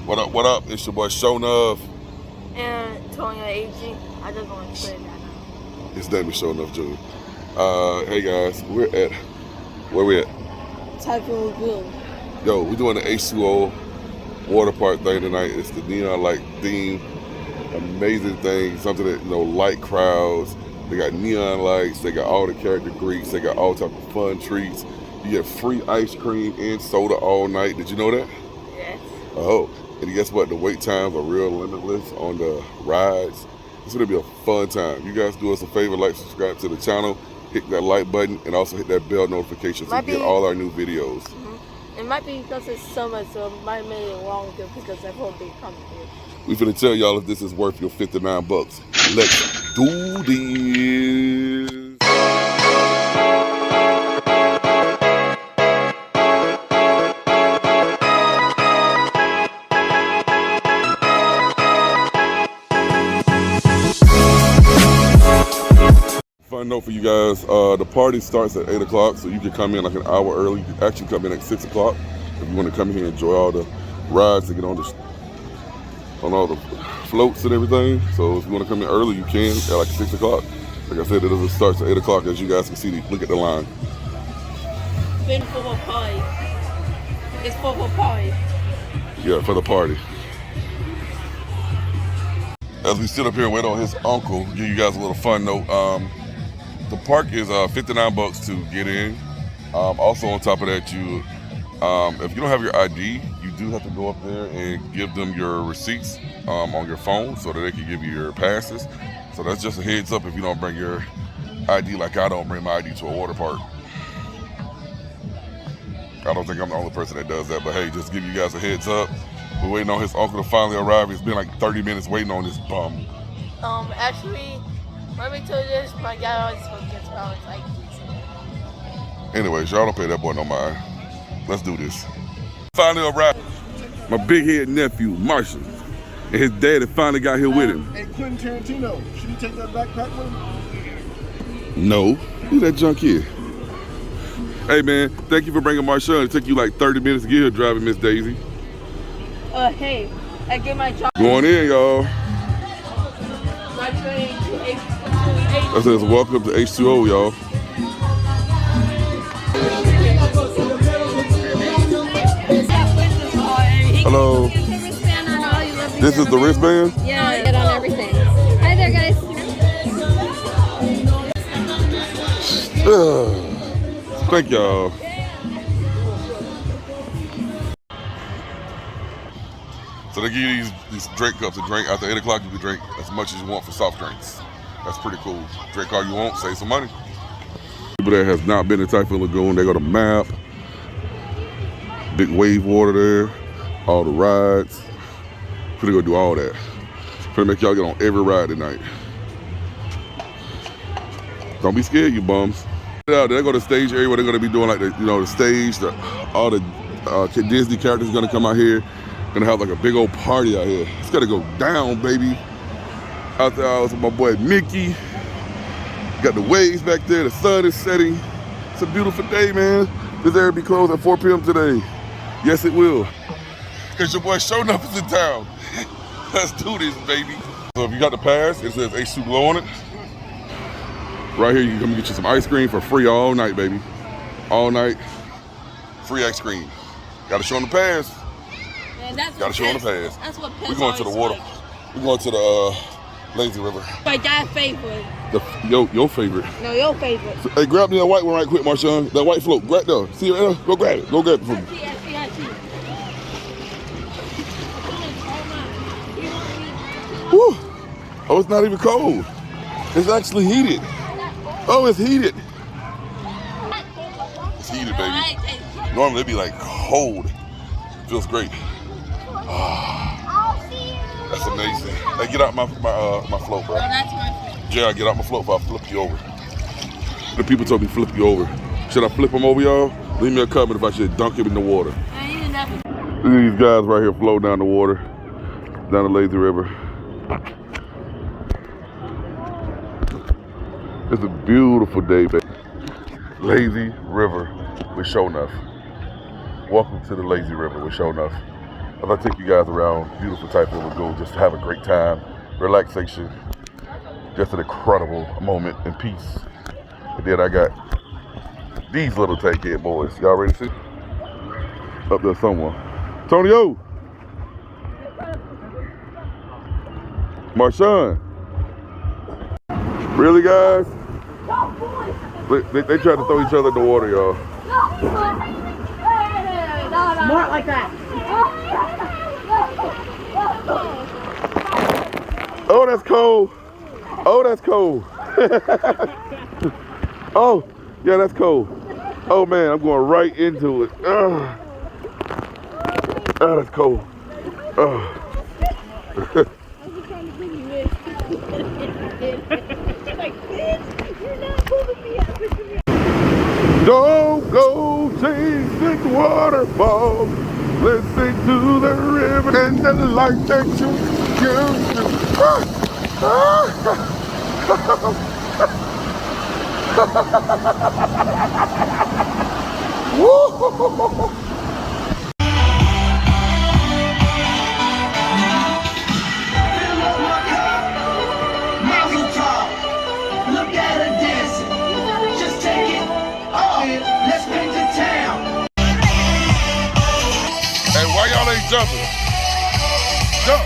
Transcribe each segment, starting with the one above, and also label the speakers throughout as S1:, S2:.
S1: What up, what up? It's your boy Show Enough.
S2: And Tony AG. I just want to say that now.
S1: His name is Show Enough Jr. Hey guys, we're at, where we at?
S2: Typhoon Lagoon.
S1: Yo, we're doing the H20 water park thing tonight. It's the neon light theme. Amazing thing, something that, light crowds. They got neon lights, they got all the character greets, they got all type of fun treats. You get free ice cream and soda all night. Did you know that?
S2: Yes.
S1: Oh, and guess what? The wait times are real limitless on the rides. It's gonna be a fun time. You guys do us a favor, like, subscribe to the channel, hit that like button, and also hit that bell notification so you get all our new videos.
S2: Mm-hmm. It might be because it's summer, so it might make it longer because everyone be coming here.
S1: We finna tell y'all if this is worth your $59. Let's do this. Fun note for you guys, the party starts at 8 o'clock, so you can come in like an hour early. You can actually come in at 6 o'clock if you want to come here and enjoy all the rides and get on all the floats and everything. So if you want to come in early, you can at like 6 o'clock. Like I said, it starts at 8 o'clock, as you guys can see. Look at the line.
S2: Been for a party. It's for a party.
S1: Yeah, for the party. As we sit up here and wait on his uncle, give you guys a little fun note. The park is $59 to get in. Also on top of that, if you don't have your ID, you do have to go up there and give them your receipts on your phone so that they can give you your passes. So that's just a heads up if you don't bring your ID, like I don't bring my ID to a water park. I don't think I'm the only person that does that, but hey, just give you guys a heads up. We're waiting on his uncle to finally arrive. It's been like 30 minutes waiting on this bum.
S2: Actually, let me tell you this, my guy always forgets about his ID.
S1: Anyways, y'all don't pay that boy no mind. Let's do this. Finally arrived. My big head nephew, Marshall, and his daddy finally got here with him.
S3: Hey, Quentin Tarantino, should you take that backpack with him?
S1: No, who's that junk here? Hey man, thank you for bringing Marshall. It took you like 30 minutes to get here driving Miss Daisy.
S2: Hey, I get my job.
S1: Going in, y'all.
S2: My train to H20.
S1: That says welcome to H20, y'all. Hello. This is the wristband?
S4: Yeah, I get on everything. Hi there, guys.
S1: Thank y'all. So they give you these drink cups to drink. After 8 o'clock, you can drink as much as you want for soft drinks. That's pretty cool. Drink all you want, save some money. People that has not been to Typhoon Lagoon, they got a map. Big wave water there. All the rides. We're gonna do all that. Gonna make y'all get on every ride tonight. Don't be scared, you bums. They're gonna go to the stage area where they're gonna be doing like the stage. All the Disney characters gonna come out here. Gonna have like a big old party out here. It's gonna go down, baby. Out there, I was with my boy Mickey. Got the waves back there. The sun is setting. It's a beautiful day, man. This area will be closed at 4 p.m. today. Yes, it will. Because your boy Show Enough is in town. Let's do this, baby. So if you got the pass, it says H2 Glow on it. Right here, you can come get you some ice cream for free all night, baby. All night, free ice cream. Got to show them the pass.
S2: Man, that's
S1: Got to show them the pass.
S2: That's what
S1: We're going to the water. We're going to the lazy river.
S2: My dad's favorite.
S1: Your favorite.
S2: No, your favorite.
S1: So, hey, grab me that white one right quick, Marshawn. That white float, right there. See it right there? Go grab it. Go grab it for me. Woo. Oh, it's not even cold. It's actually heated. Oh, it's heated. It's heated, baby. Normally it'd be like cold. Feels great. That's amazing. Hey, get out my float, bro.
S2: Oh, that's my favorite.
S1: Yeah, get out my float before I flip you over. The people told me flip you over. Should I flip them over, y'all? Leave me a comment if I should dunk him in the water. Look at these guys right here floating down the water, down the lazy river. It's a beautiful day, baby. Lazy River with Show Enough. Welcome to the Lazy River with Show Enough. as I take you guys around beautiful Typhoon Lagoon just to have a great time, relaxation, just an incredible moment in peace. And then I got these little tankhead boys. Y'all ready to see? Up there somewhere. Tonyo! Marshawn! Really, guys? They tried to throw each other in the water, y'all.
S2: Smart like that.
S1: Oh, that's cold. Oh, that's cold. Oh, yeah, that's cold. Oh, man, I'm going right into it. Oh, that's cold. Oh. Don't go chasing waterfalls. Listen to the river and the light that you give to.
S5: Look at her dancing. Just take it off. Let's paint the town.
S1: Hey, why y'all ain't jumping? Jump!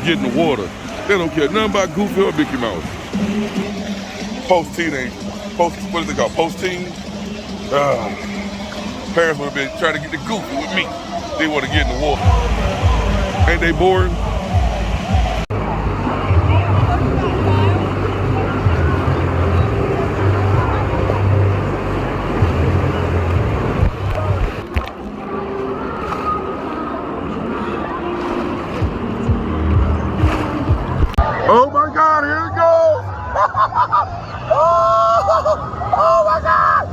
S1: Get in the water. They don't care nothing about Goofy or Mickey Mouse. Post-teenage, what is it called? Post-teen? Parents would have been trying to get the Goofy with me. They want to get in the water. Ain't they boring? Oh my God, here it goes! Oh my God!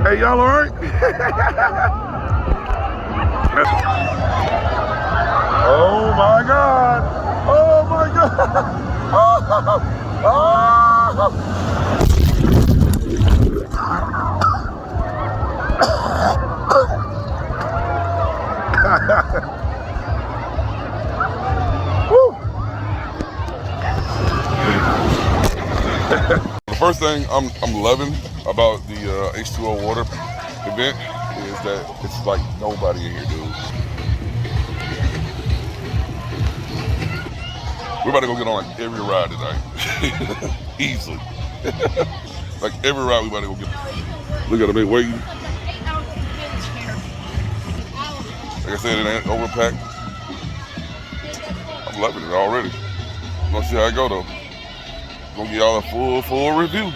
S1: Hey, y'all all right? Oh my God! Oh my God! First thing I'm loving about the H2O water event is that it's like nobody in here, dude. We're about to go get on like every ride tonight. Easily. Like every ride we about to go get. Look at them, they waiting. Like I said, it ain't overpacked. I'm loving it already. Gonna see how it go though. Gonna give y'all a full review.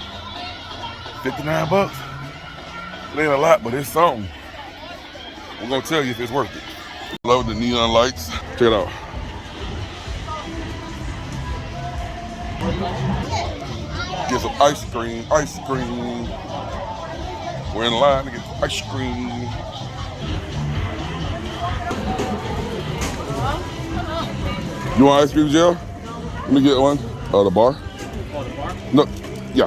S1: 59 bucks. It ain't a lot, but it's something. We're gonna tell you if it's worth it. Love the neon lights. Check it out. Get some ice cream. We're in line to get some ice cream. You want ice cream, Jill? Let me get one. Oh, the bar? Oh, the bar? No. Yeah.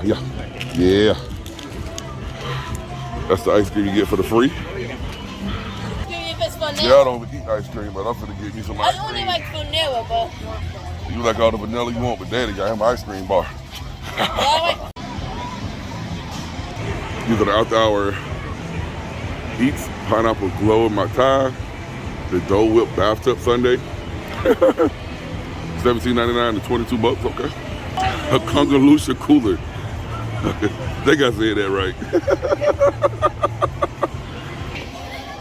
S1: That's the ice cream you get for the free. Yeah, I don't eat ice cream, but I'm finna get me some ice cream.
S2: I only like vanilla, but...
S1: You like all the vanilla you want, but Daddy got him an ice cream bar. These are the after-hour eats. Pineapple glow in my tie. The Dole Whip bathtub sundae. $17.99 to 22 bucks, okay. A Congalusha cooler. They got to say that right.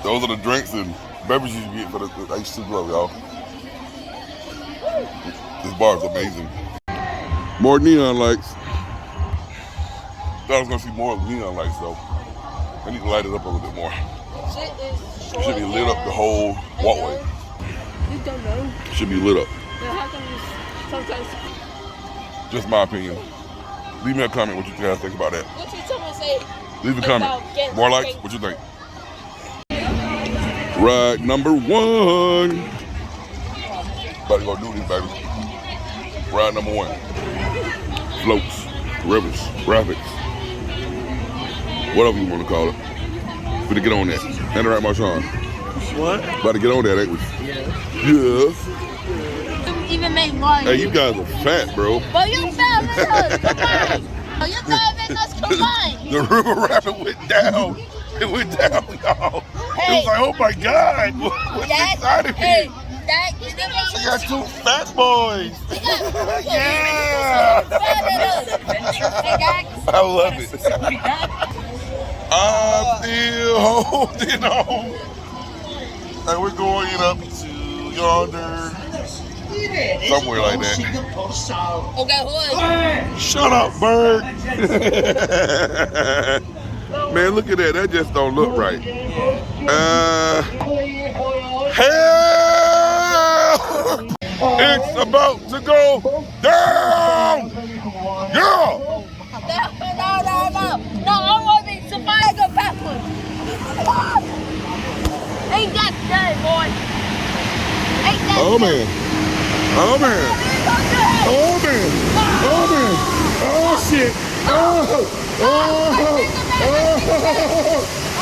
S1: Those are the drinks and beverages you get for the H2O, y'all. This bar is amazing. More neon lights. Thought I was gonna see more neon lights though. I need to light it up a little bit more. It should be lit up the whole walkway.
S2: You don't know.
S1: It should be lit up.
S2: Then how come you sometimes...
S1: Just my opinion. Leave me a comment what you guys think about that.
S2: What you someone say?
S1: Leave a comment. More lights? What you think? Ride number 1. About to go do this, baby. Ride number 1. Floats, rivers, rapids, whatever you want to call it. About to get on that. Ain't right, Marshawn?
S3: What?
S1: About to get on that, ain't we? Yeah.
S2: Even make more.
S1: Hey, you guys are fat, bro.
S2: But you fat with us combined. Oh, you fat with us combined.
S1: The river rapid went down. It went down, y'all.
S2: Hey.
S1: It was like, oh my God. What's inside of
S2: Hey,
S1: me?
S2: that you never...
S1: I got 2 fat boys. Yeah. I love it. I'm still holding on. And we're going up to yonder. Somewhere like that.
S2: Okay, who is?
S1: Shut up, bird. Man, look at that. That just don't look right. Hell! It's about to go down! Yeah!
S2: No, I want me to fire go backwards. Ain't that good, boy? Ain't that
S1: Oh, man. Oh, man. Oh, man. Oh, man. Oh, shit. Oh. Oh.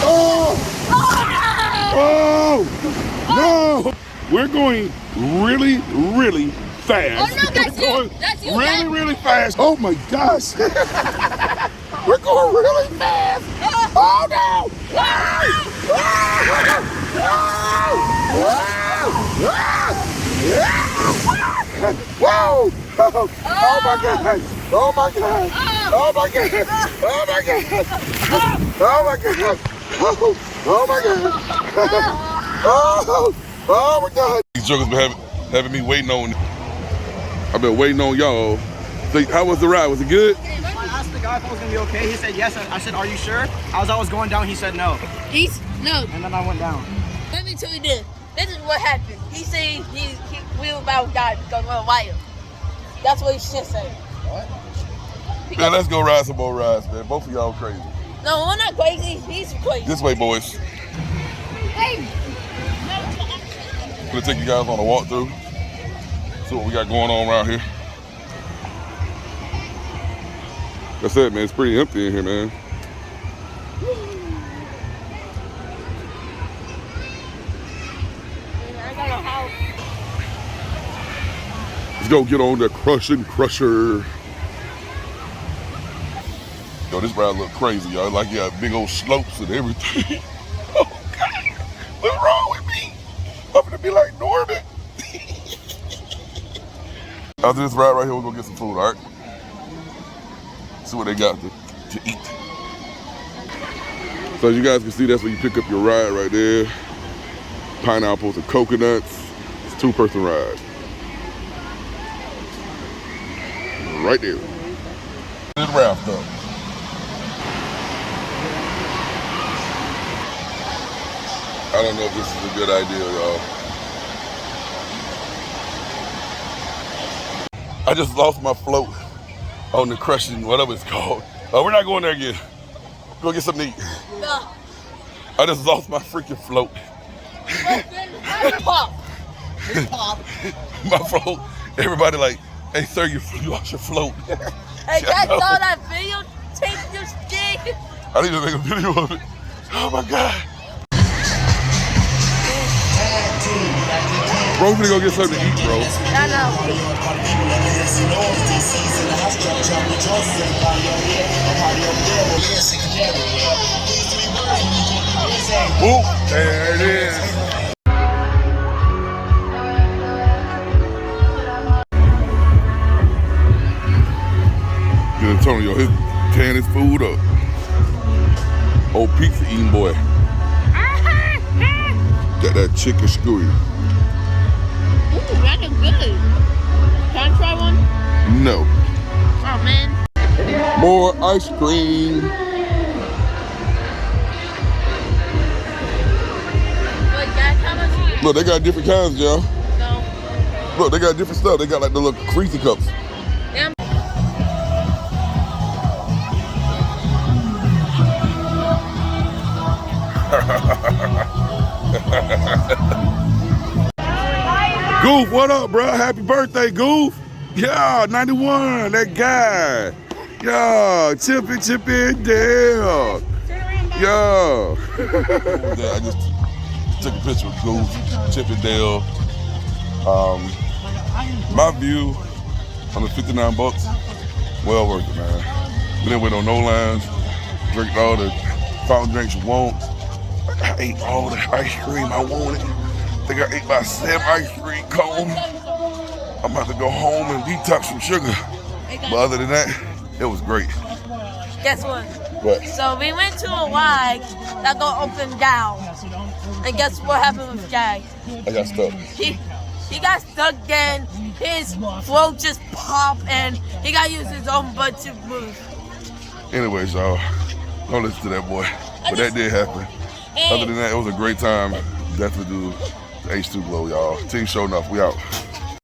S1: Oh. Oh. No. We're going really, really fast.
S2: Oh, no, that's
S1: We're going
S2: you. That's you,
S1: really,
S2: man.
S1: really fast. Oh, my gosh. We're going really fast. Oh, no. Whoa! Oh my God! Oh my God! Oh my God! Oh my God! Oh my God! Oh my God! Oh my God! These jokers been having me waiting on. I've been waiting on y'all. So how was the ride? Was it good?
S6: I asked the guy if I was gonna be okay. He said yes. I said, "Are you sure?" As I was going down, he said no.
S2: No.
S6: And then I went down.
S2: Let me tell you this. This is what happened. He said we were about to die because we're wild. That's what he should say.
S1: What? Man, let's go ride some more rides, man. Both of y'all crazy.
S2: No, we're not crazy. He's crazy.
S1: This way, boys.
S2: Hey.
S1: I'm gonna take you guys on a walkthrough. See what we got going on around here. That's it, man. It's pretty empty in here, man. Let's go get on the Crushin' Crusher. So this ride look crazy, y'all. Like, yeah, big old slopes and everything. Oh, God. What's wrong with me? I'm gonna be like Norman. After this ride right here, we'll go get some food, all right? See what they got to eat. So as you guys can see, that's where you pick up your ride right there. Pineapples and coconuts. It's a 2-person ride. Right there. This raft up. I don't know if this is a good idea, y'all. I just lost my float on the crushing, whatever it's called. We're not going there again. Go get something to eat.
S2: No.
S1: I just lost my freaking float.
S2: Pop.
S1: My float. Everybody like, hey sir, you lost your float.
S2: Hey, that's all that video. Take your stick.
S1: I need to make a video of it. Oh my God. Bro, we're gonna go get something to eat, bro.
S2: I know.
S1: Oh, there it is. Get Antonio, he's tearing his food up. Old pizza eating boy. Got that chicken screwy.
S2: Ooh, that is good. Can I try one?
S1: No.
S2: Oh, man.
S1: More ice cream.
S2: Wait, guys, how much?
S1: Look, they got different kinds, y'all.
S2: No.
S1: Look, they got different stuff. They got like the little creasy cups.
S2: Yeah.
S1: Goof, what up, bro? Happy birthday, Goof. Yeah, 91, that guy. Yeah, Chippy Dale. Yeah. Yeah, I just took a picture with Goof, Chippy Dale. My view on the 59 bucks, well worth it, man. We didn't wait on no lines, drank all the fountain drinks you want. I ate all the ice cream I wanted. I think I ate about 7 ice cream cones. I'm about to go home and detox from sugar. But other than that, it was great.
S2: Guess what?
S1: What?
S2: So we went to a ride that go up and down. And guess what happened with Jay?
S1: I got stuck.
S2: He got stuck then. His throat just popped and he got to use his own butt to move.
S1: Anyways, y'all, don't listen to that boy. But that did happen. Other than that, it was a great time. Definitely do the H2 Glow, y'all. Team showing up. We out.